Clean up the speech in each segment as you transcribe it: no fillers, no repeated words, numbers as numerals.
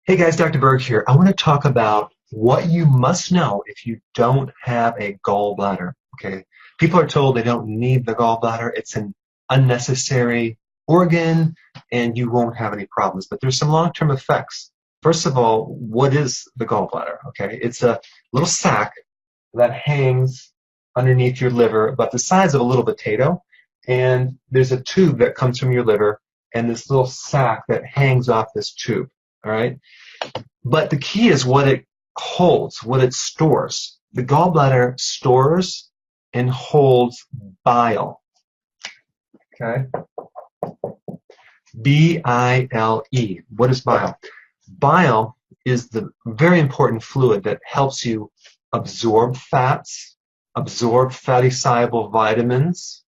Hey guys, Dr. Berg here. I want to talk about what you must know if you don't have a gallbladder. Okay. People are told they don't need the gallbladder. It's an unnecessary organ and you won't have any problems. But there's some long-term effects. First of all, what is the gallbladder? Okay. It's a little sac that hangs underneath your liver about the size of a little potato. And there's a tube that comes from your liver and this little sac that hangs off this tube. All right. But the key is what it holds, what it stores. The gallbladder stores and holds bile. Okay? B-I-L-E. What is bile? Bile is the very important fluid that helps you absorb fats, absorb fatty soluble vitamins,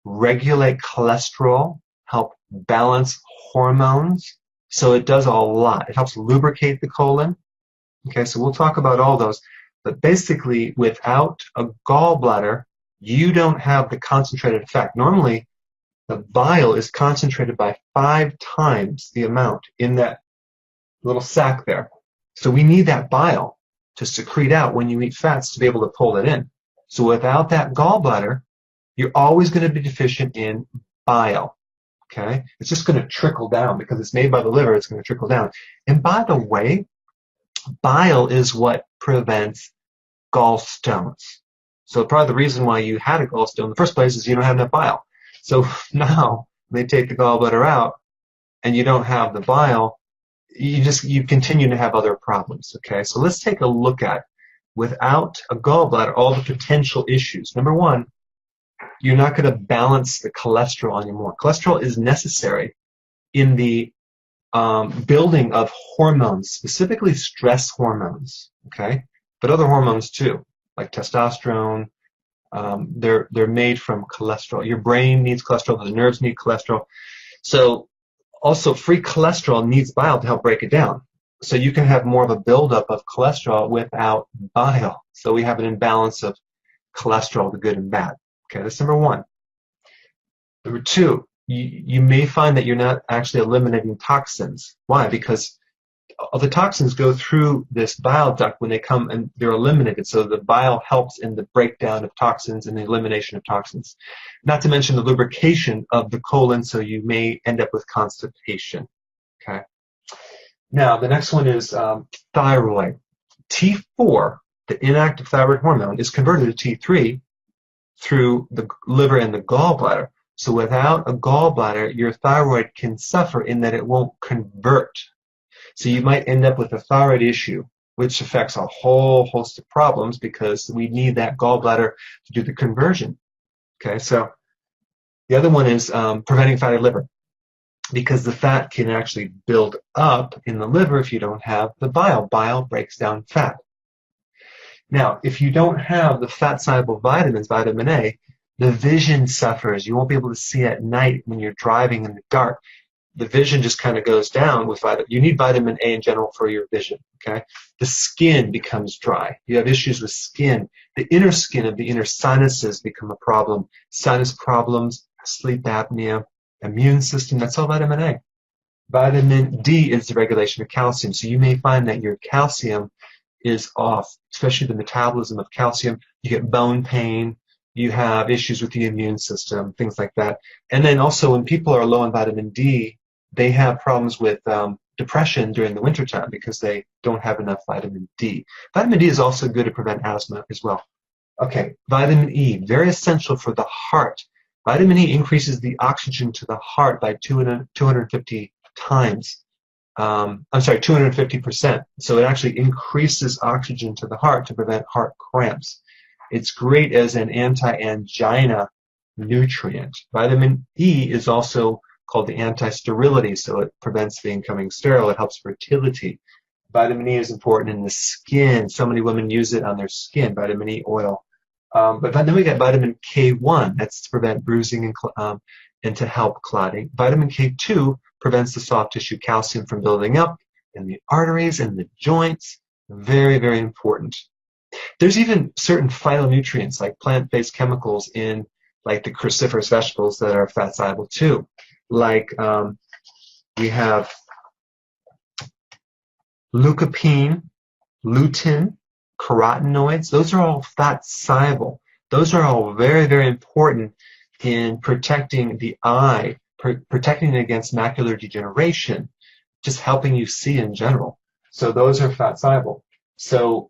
regulate cholesterol, help balance hormones. So it does a lot. It helps lubricate the colon. Okay, so we'll talk about all those. But basically, without a gallbladder, you don't have the concentrated effect. Normally, the bile is concentrated by 5 times the amount in that little sac there. So we need that bile to secrete out when you eat fats to be able to pull it in. So without that gallbladder, you're always going to be deficient in bile. Okay, it's just going to trickle down because it's made by the liver. It's going to trickle down. And by the way, bile is what prevents gallstones. So probably the reason why you had a gallstone in the first place is you don't have enough bile. So now they take the gallbladder out and you don't have the bile, you continue to have other problems. Okay, so let's take a look at, without a gallbladder, all the potential issues. Number one, you're not going to balance the cholesterol anymore. Cholesterol is necessary in the building of hormones, specifically stress hormones, okay? But other hormones too, like testosterone. They're made from cholesterol. Your brain needs cholesterol. The nerves need cholesterol. So also free cholesterol needs bile to help break it down. So you can have more of a buildup of cholesterol without bile. So we have an imbalance of cholesterol, the good and bad. Okay, that's number one. Number two, you may find that you're not actually eliminating toxins. Why? Because all the toxins go through this bile duct when they come and they're eliminated. So the bile helps in the breakdown of toxins and the elimination of toxins. Not to mention the lubrication of the colon, so you may end up with constipation. Okay. Now, the next one is thyroid. T4, the inactive thyroid hormone, is converted to T3 through the liver and the gallbladder. So without a gallbladder, your thyroid can suffer in that it won't convert. So you might end up with a thyroid issue, which affects a whole host of problems because we need that gallbladder to do the conversion. Okay, so the other one is preventing fatty liver, because the fat can actually build up in the liver if you don't have the bile. Bile breaks down fat. Now, if you don't have the fat-soluble vitamins, vitamin A, the vision suffers. You won't be able to see at night when you're driving in the dark. The vision just kind of goes down with vitamin. You need vitamin A in general for your vision, okay? The skin becomes dry. You have issues with skin. The inner skin of the inner sinuses become a problem. Sinus problems, sleep apnea, immune system, that's all vitamin A. Vitamin D is the regulation of calcium. So you may find that your calcium is off, especially the metabolism of calcium. You get bone pain, you have issues with the immune system, things like that. And then also when people are low in vitamin D, they have problems with depression during the wintertime because they don't have enough vitamin D. Vitamin D is also good to prevent asthma as well. Okay, vitamin E, very essential for the heart. Vitamin E increases the oxygen to the heart by 250 times. 250%. So it actually increases oxygen to the heart to prevent heart cramps. It's great as an anti-angina nutrient. Vitamin E is also called the anti-sterility, so it prevents being becoming sterile. It helps fertility. Vitamin E is important in the skin. So many women use it on their skin, vitamin E oil. But then we get vitamin K1. That's to prevent bruising and to help clotting. Vitamin K2 prevents the soft tissue calcium from building up in the arteries and the joints. Very, very important. There's even certain phytonutrients like plant-based chemicals in like the cruciferous vegetables that are fat-soluble too. Like we have Leucopene, lutein, carotenoids, those are all fat soluble. Those are all very, very important in protecting the eye, protecting it against macular degeneration, just helping you see in general. So those are fat soluble. So,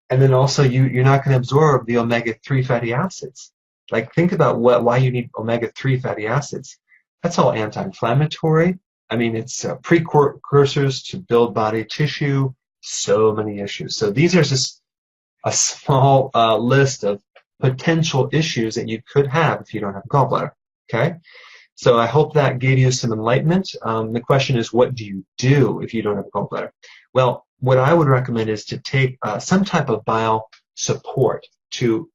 and then also you're not going to absorb the omega-3 fatty acids. Like, think about why you need omega-3 fatty acids. That's all anti-inflammatory. I mean, it's precursors to build body tissue. So many issues. So these are just a small list of potential issues that you could have if you don't have a gallbladder. Okay? So I hope that gave you some enlightenment. The question is, what do you do if you don't have a gallbladder? Well, what I would recommend is to take some type of bile support to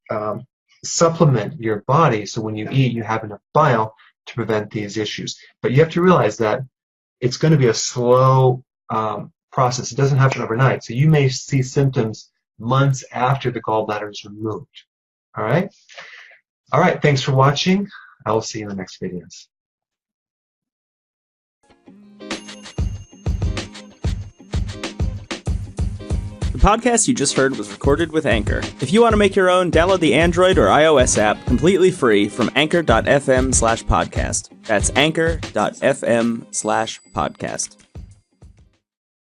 supplement your body so when you eat, you have enough bile to prevent these issues. But you have to realize that it's going to be a slow process. It doesn't happen overnight. So you may see symptoms months after the gallbladder is removed. All right? All right, thanks for watching. I will see you in the next videos. The podcast you just heard was recorded with Anchor. If you want to make your own, download the Android or iOS app completely free from anchor.fm/podcast. That's anchor.fm/podcast.